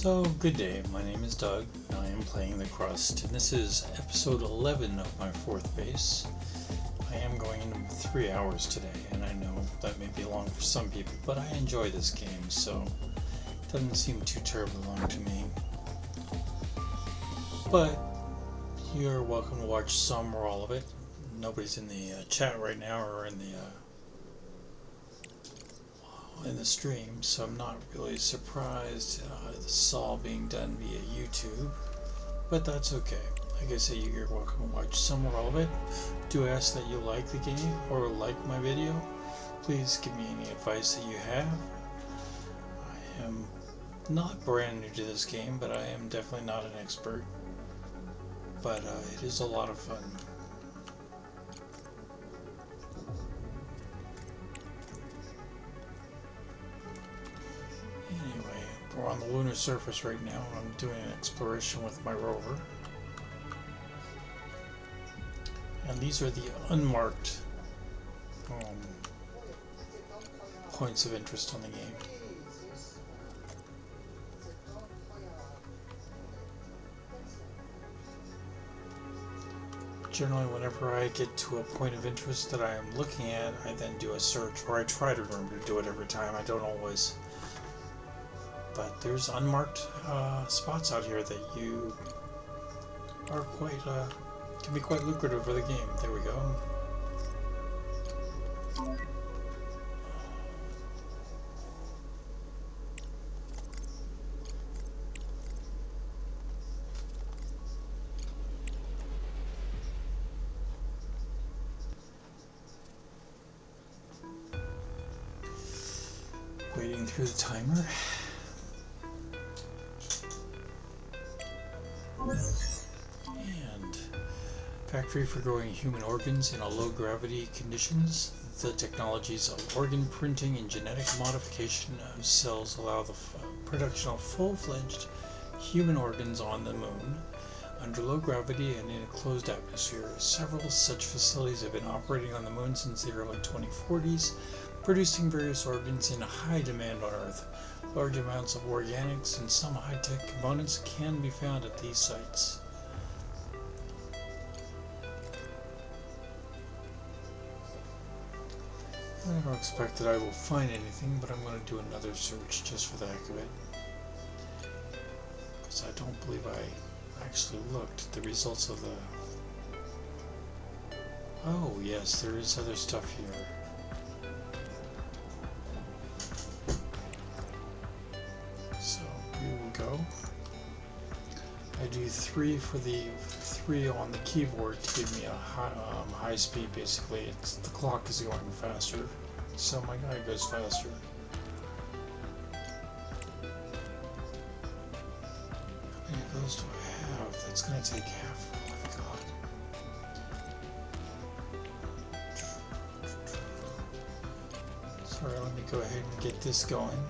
So, good day, my name is Doug, and I am playing the Crust, and this is episode 11 of my fourth base. I am going into 3 hours today, and I know that may be long for some people, but I enjoy this game, so it doesn't seem too terribly long to me. But you're welcome to watch some or all of it. Nobody's in the chat right now or in the stream, so I'm not really surprised this is all being done via YouTube, but that's okay. Like I say, you're welcome to watch some or all of it. Do ask that you like the game or like my video. Please give me any advice that you have. I am not brand new to this game, but I am definitely not an expert. But it is a lot of fun. Anyway, we're on the lunar surface right now. I'm doing an exploration with my rover. And these are the unmarked points of interest on the game. Generally, whenever I get to a point of interest that I am looking at, I then do a search, or I try to remember to do it every time. I don't always. But there's unmarked spots out here that you are quite, can be quite lucrative for the game. There we go. Waiting through the timer. And factory for growing human organs in a low gravity conditions. The technologies of organ printing and genetic modification of cells allow the production of full-fledged human organs on the moon under low gravity and in a closed atmosphere. Several such facilities have been operating on the moon since the early 2040s, producing various organs in high demand on Earth. Large amounts of organics and some high-tech components can be found at these sites. I don't expect that I will find anything, but I'm going to do another search just for the heck of it. Because I don't believe I actually looked at the results of the... Oh yes, there is other stuff here. Go. I do 3 for the 3 on the keyboard to give me a high speed. Basically, the clock is going faster, so my guy goes faster. How many of those do I have? That's going to take half. Oh my god. Sorry, let me go ahead and get this going.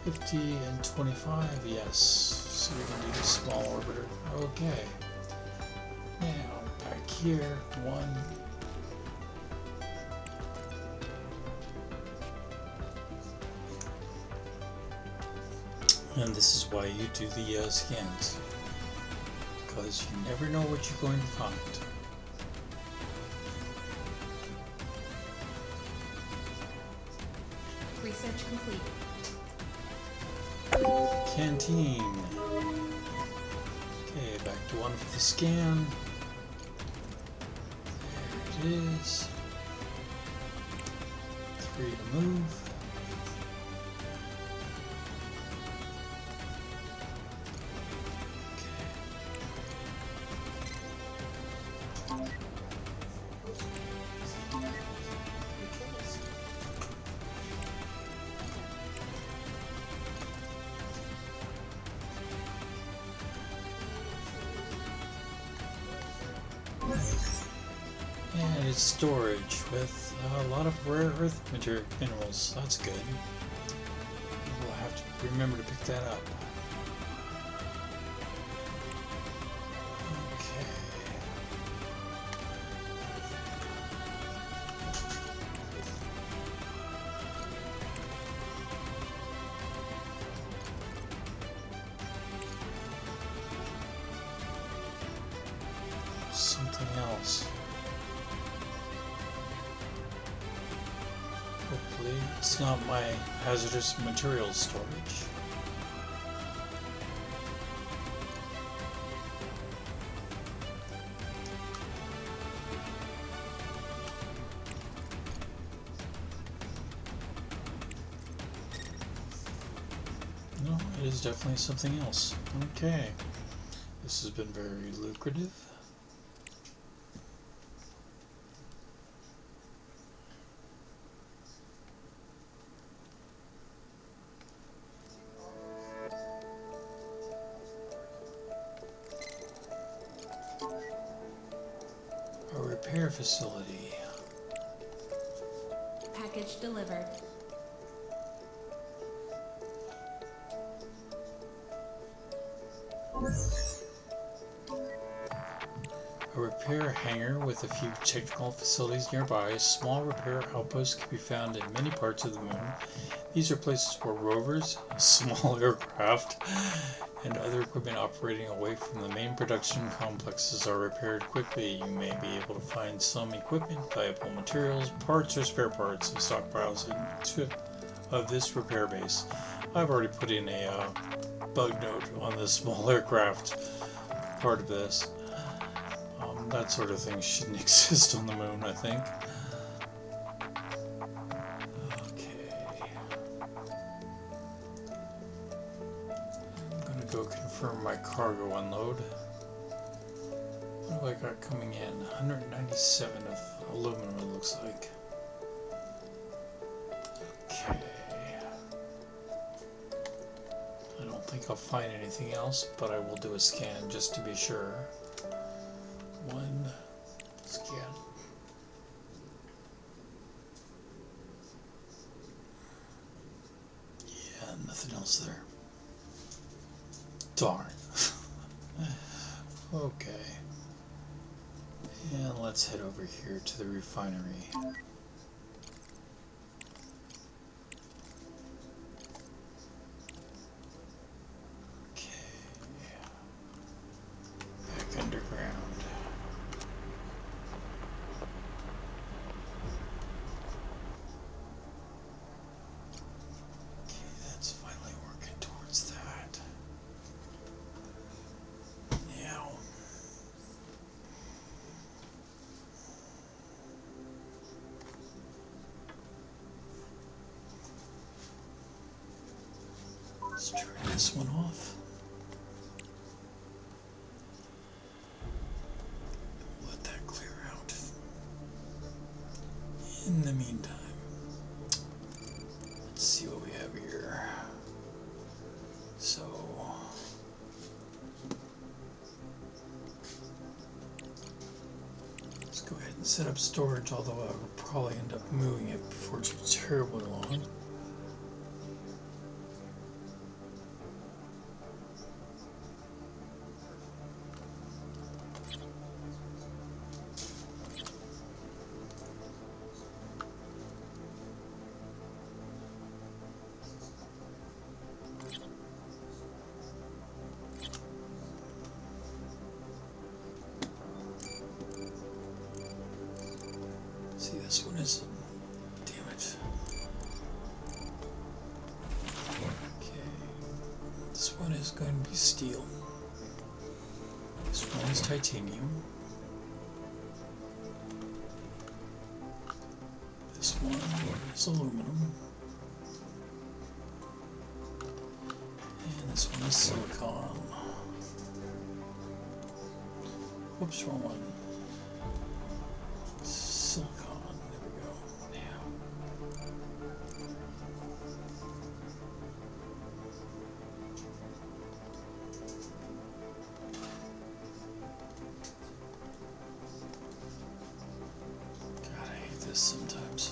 50 and 25, yes. So we can do the small orbiter. Okay. Now, back here, 1. And this is why you do the scans. Because you never know what you're going to find. Research complete. Canteen. Okay, back to 1 for the scan. There it is. 3 to move. And it's storage with a lot of rare earth minerals. That's good. We'll have to remember to pick that up. else. Hopefully it's not my hazardous materials storage. No, it is definitely something else. Okay. This has been very lucrative. A repair facility. Package delivered. A repair hangar with a few technical facilities nearby. A small repair outpost can be found in many parts of the moon. These are places where rovers, small aircraft, and other equipment operating away from the main production complexes are repaired quickly. You may be able to find some equipment, valuable materials, parts, or spare parts of stockpiles of this repair base. I've already put in a bug note on the small aircraft part of this. That sort of thing shouldn't exist on the moon, I think. Okay. I'm gonna go confirm my cargo unload. What have I got coming in? 197 of aluminum, it looks like. Okay. I don't think I'll find anything else, but I will do a scan just to be sure. One scan. Yeah, nothing else there. Darn. Okay. And let's head over here to the refinery. Okay. Back underground. That's finally working towards that. Now, let's turn this one off. Let that clear out. In the meantime, let's see what we have here. So, let's go ahead and set up storage, although I will probably end up moving it before too terribly long. See, this one is, damn it. Okay, this one is going to be steel. This one is titanium. This one is aluminum. And this one is silicon. Whoops, wrong one. Silicon. There we go. Now. God, I hate this sometimes.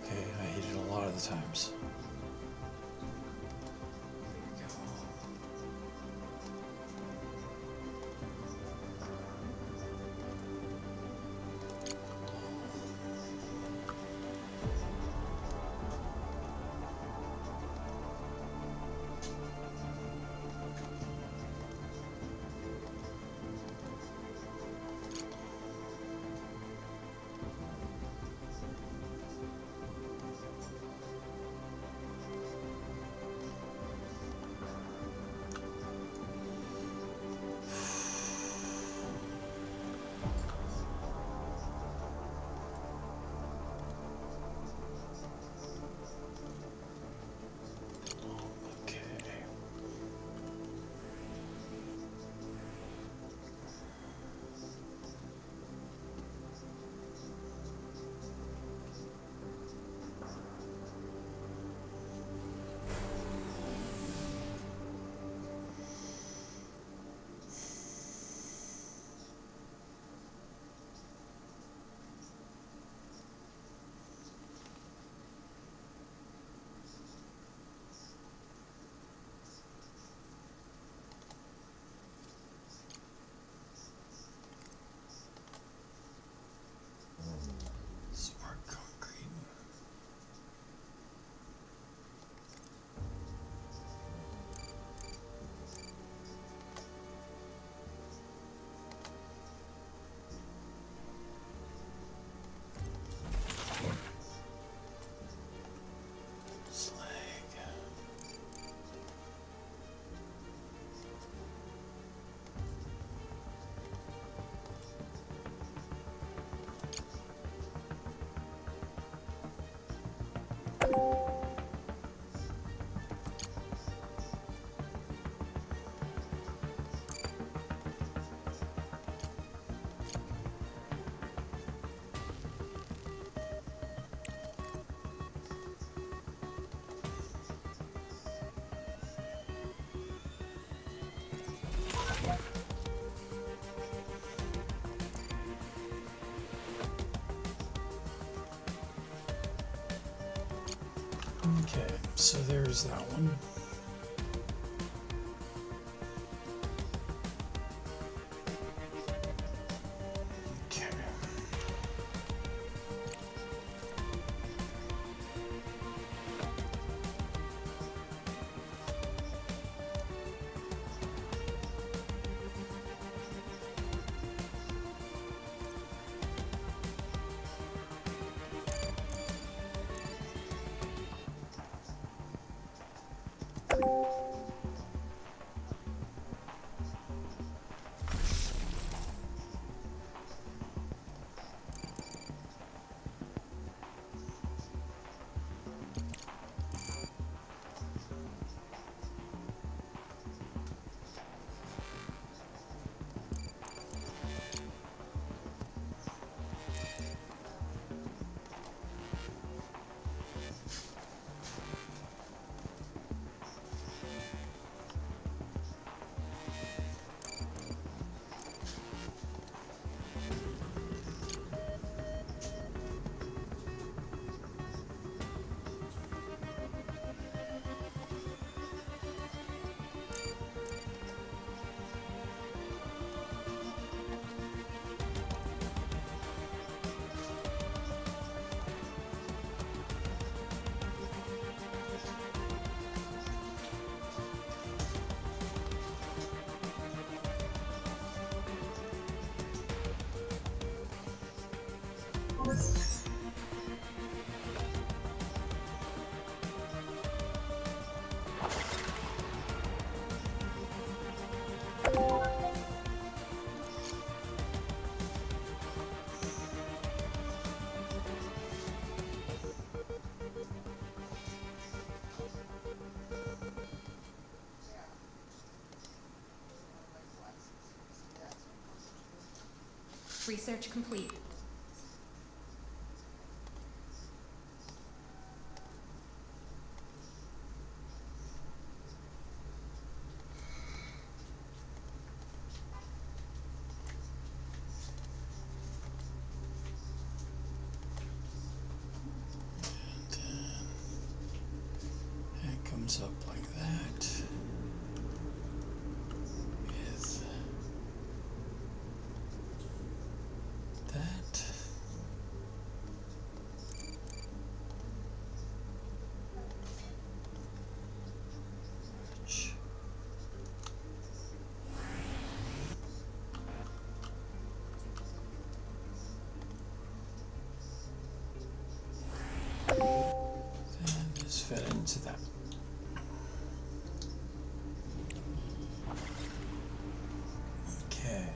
Okay, I hate it a lot of the times. There we go. Okay, so there's that one. Okay. Research complete. It comes up like that with that. Which then is fed into that. Okay.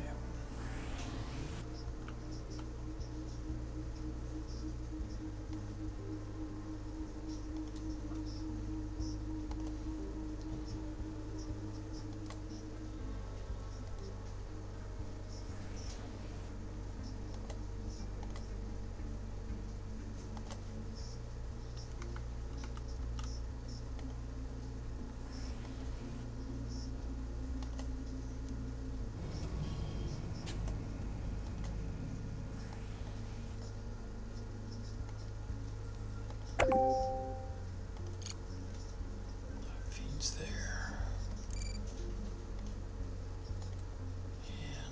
Feeds there.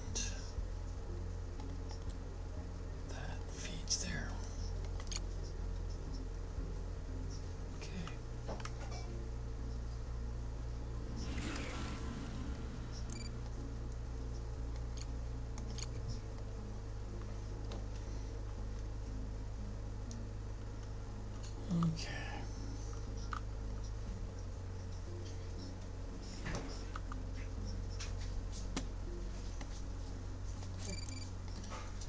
And that feeds there. Okay. Okay.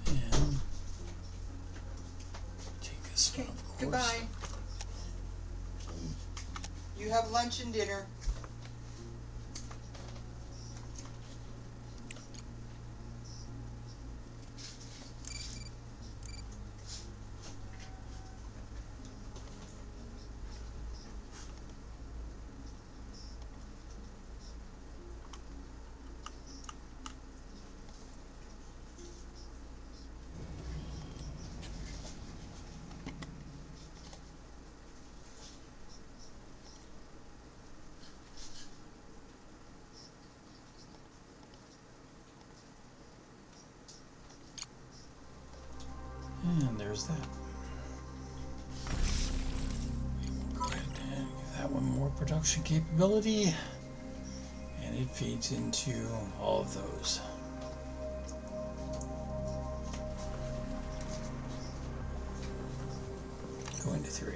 And take this one, of course. Goodbye. You have lunch and dinner. there's that. We'll go ahead and give that one more production capability. And it feeds into all of those. Go into 3.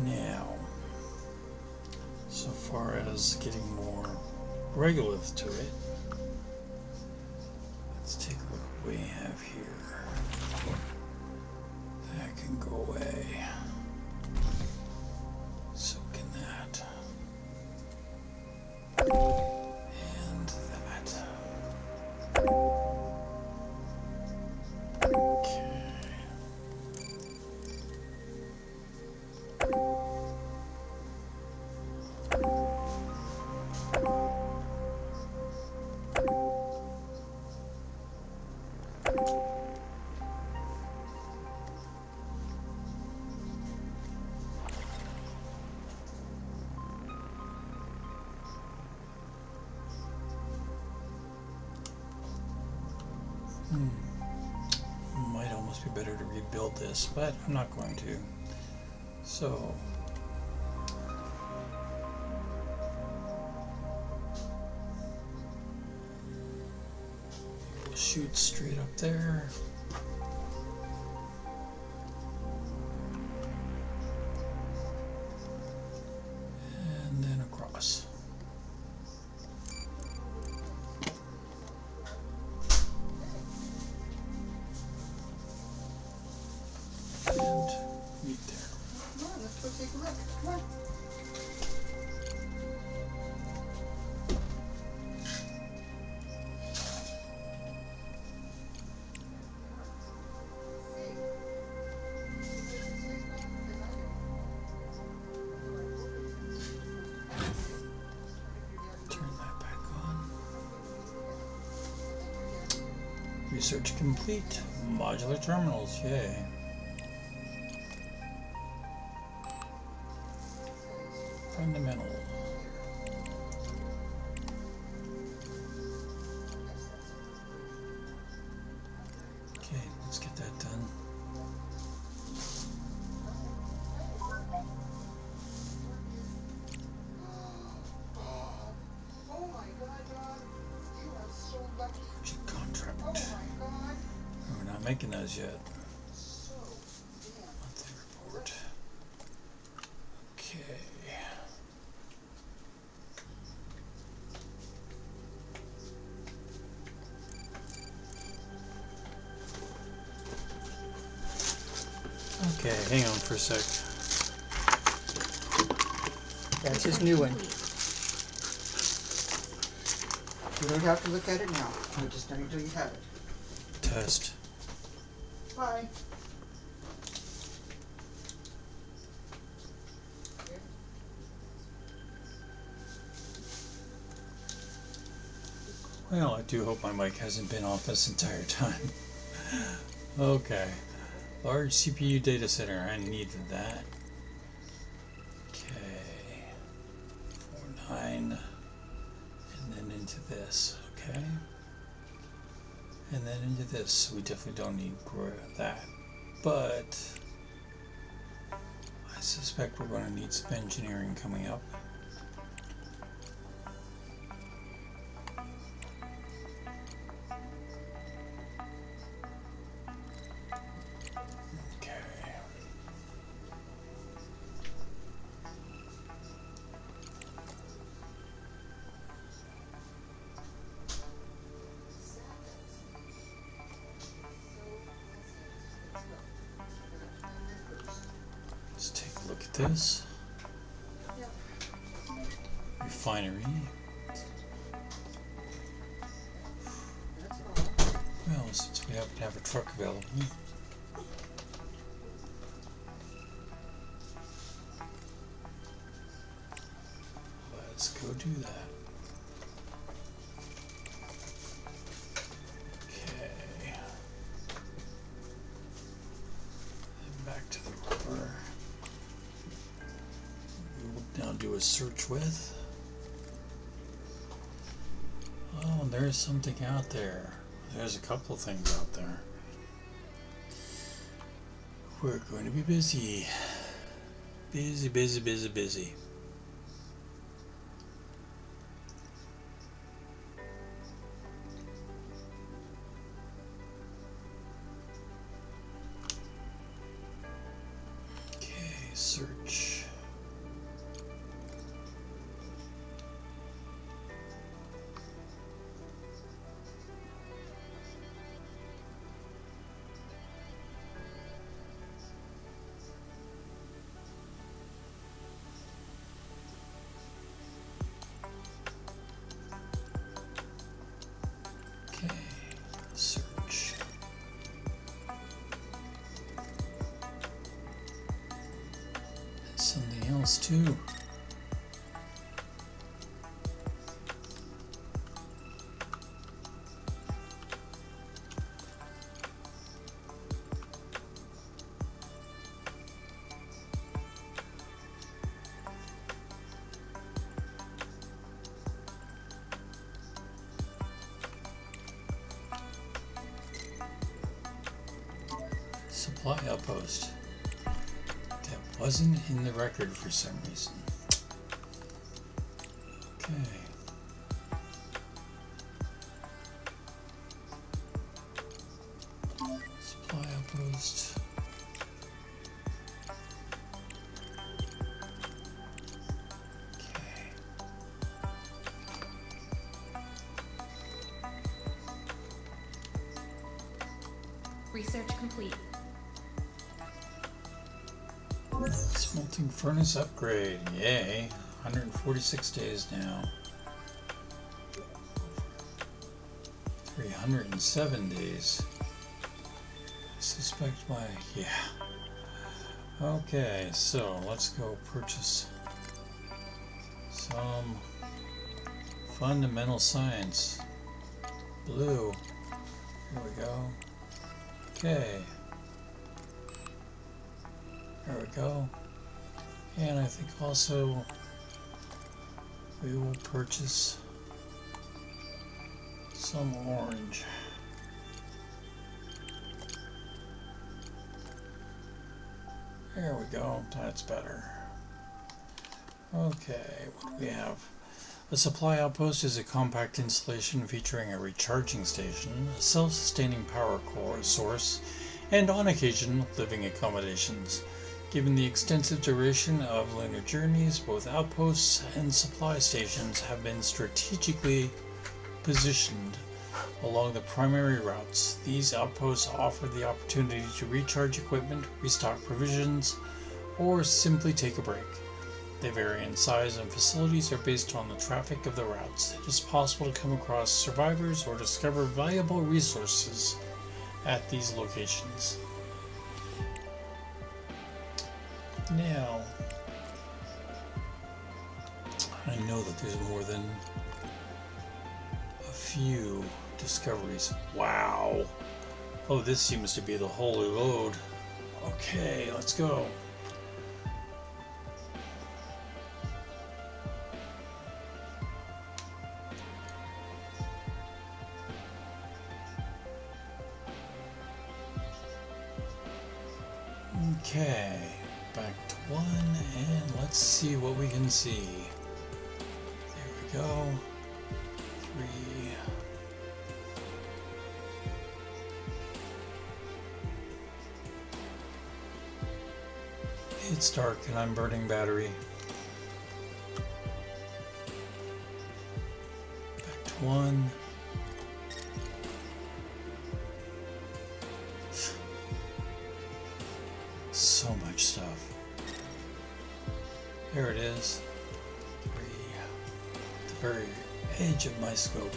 Now, so far as getting more regolith to it, let's take a look at what we have here. That can go away. So can that. And that. Okay. Might almost be better to rebuild this, but I'm not going to. So we'll shoot straight up there. And then across. Meet there. Come on, let's go take a look. Come on. Turn that back on. Research complete. Modular terminals, yay. Fundamental. Okay, let's get that done. Oh my God, Rob. You are so lucky. Project contract. Oh my God. We're not making those yet. So damn. Monthly report. Okay. Okay, hang on for a sec. That's his new one. Complete. You don't have to look at it now. I'll just tell you until you have it. Test. Bye. Well, I do hope my mic hasn't been off this entire time. Okay. Large CPU data center. I needed that. Okay. 4.9. And then into this. Okay. And then into this. We definitely don't need that. But I suspect we're going to need some engineering coming up. Let's take a look at this. Refinery. Well, since we happen to have a truck available. Let's go do that. Okay. And back to the rubber. We will now do a search with. Oh, there's something out there. There's a couple of things out there. We're going to be busy. Busy, busy, busy, busy. Okay, search. Okay, search. And something else too. Supply outpost. That wasn't in the record for some reason. Okay. Supply outpost. Okay. Research complete. Smelting furnace upgrade. Yay. 146 days now. 307 days. I suspect yeah. Okay, so let's go purchase some fundamental science. Blue. Here we go. Okay. There we go. And I think also we will purchase some orange. There we go. That's better. Okay, what do we have? A supply outpost is a compact installation featuring a recharging station, a self-sustaining power core source, and on occasion, living accommodations. Given the extensive duration of lunar journeys, both outposts and supply stations have been strategically positioned along the primary routes. These outposts offer the opportunity to recharge equipment, restock provisions, or simply take a break. They vary in size and facilities are based on the traffic of the routes. It is possible to come across survivors or discover valuable resources at these locations. Now, I know that there's more than a few discoveries. Wow. Oh, this seems to be the holy load. Okay, let's go. Okay, back to 1, and let's see what we can see. There we go. 3. It's dark and I'm burning battery. Back to 1. So much stuff. There it is. 3. At the very edge of my scope.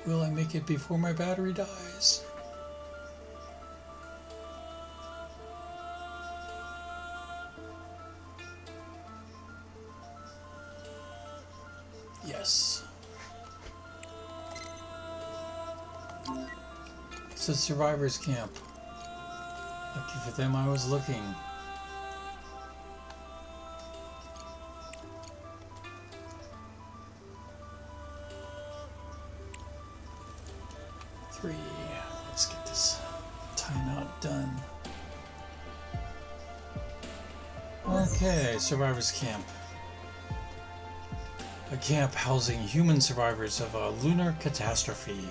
Will I make it before my battery dies? Yes. It's a survivor's camp. Lucky for them, I was looking. Three. Let's get this timeout Done. Okay, survivors camp. A camp housing human survivors of a lunar catastrophe.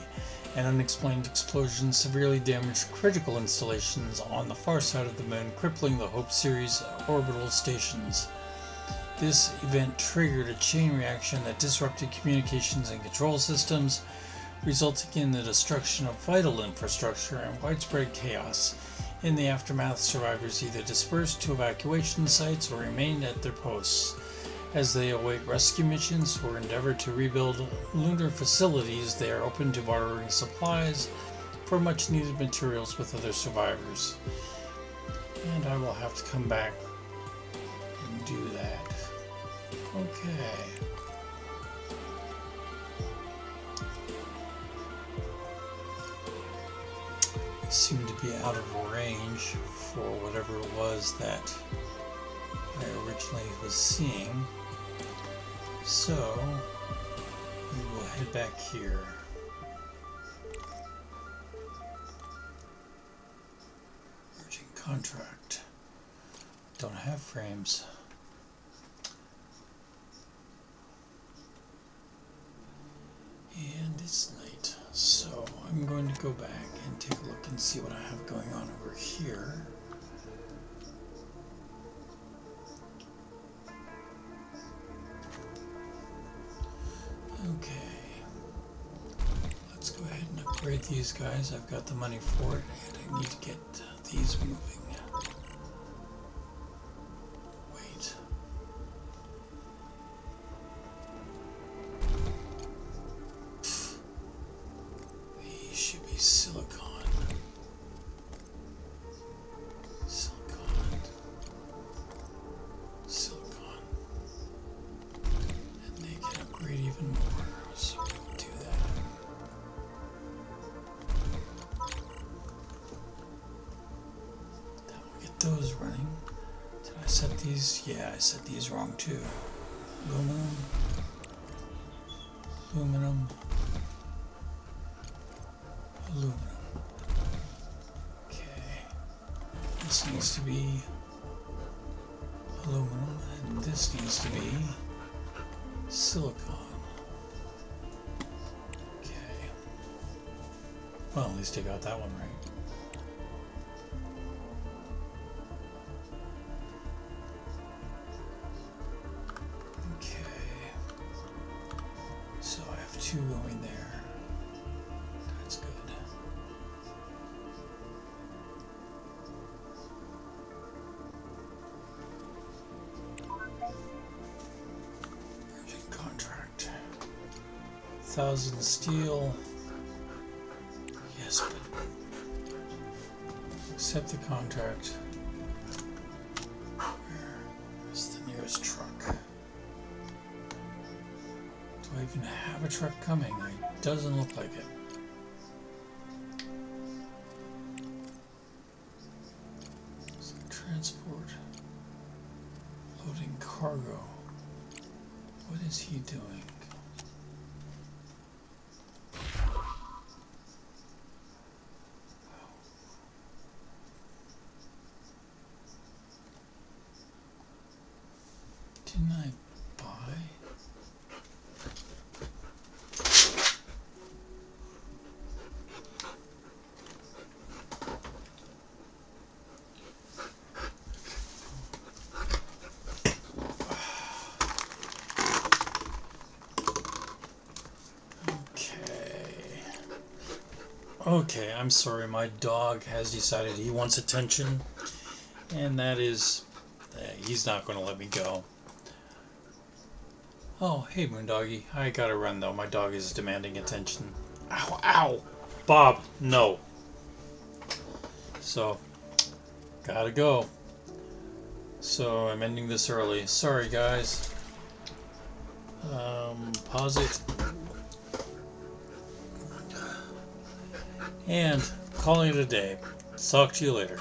An unexplained explosion severely damaged critical installations on the far side of the moon, crippling the Hope series orbital stations. This event triggered a chain reaction that disrupted communications and control systems, resulting in the destruction of vital infrastructure and widespread chaos. In the aftermath, survivors either dispersed to evacuation sites or remained at their posts as they await rescue missions or endeavor to rebuild lunar facilities. They are open to bartering supplies for much needed materials with other survivors. And I will have to come back and do that. Okay. I seem to be out of range for whatever it was that I originally was seeing. So, we will head back here. Urgent contract. Don't have frames. And it's night. So, I'm going to go back and take a look and see what I have going on over here. Okay, let's go ahead and upgrade these guys. I've got the money for it, and I need to get these moving. Wait. These should be silicon. Even more, so we'll do that. Then we'll get those running. Did I set these? Yeah, I set these wrong too. Aluminum, aluminum, aluminum. Okay, this needs to be aluminum, and this needs to be silicon. Okay. Well, at least I got that one right. Okay. So I have two going there. That's good. Contract. 1,000 steel. Yes, but accept the contract. Where is the nearest truck? Do I even have a truck coming? It doesn't look like it. So transport. Loading cargo. What is he doing? Didn't I buy? Okay, I'm sorry, my dog has decided he wants attention, and that is, he's not going to let me go. Oh, hey Moondoggy, I gotta run though, my dog is demanding attention. Ow, ow! Bob, no. So, gotta go. So, I'm ending this early. Sorry guys. Pause it. And calling it a day. Talk to you later.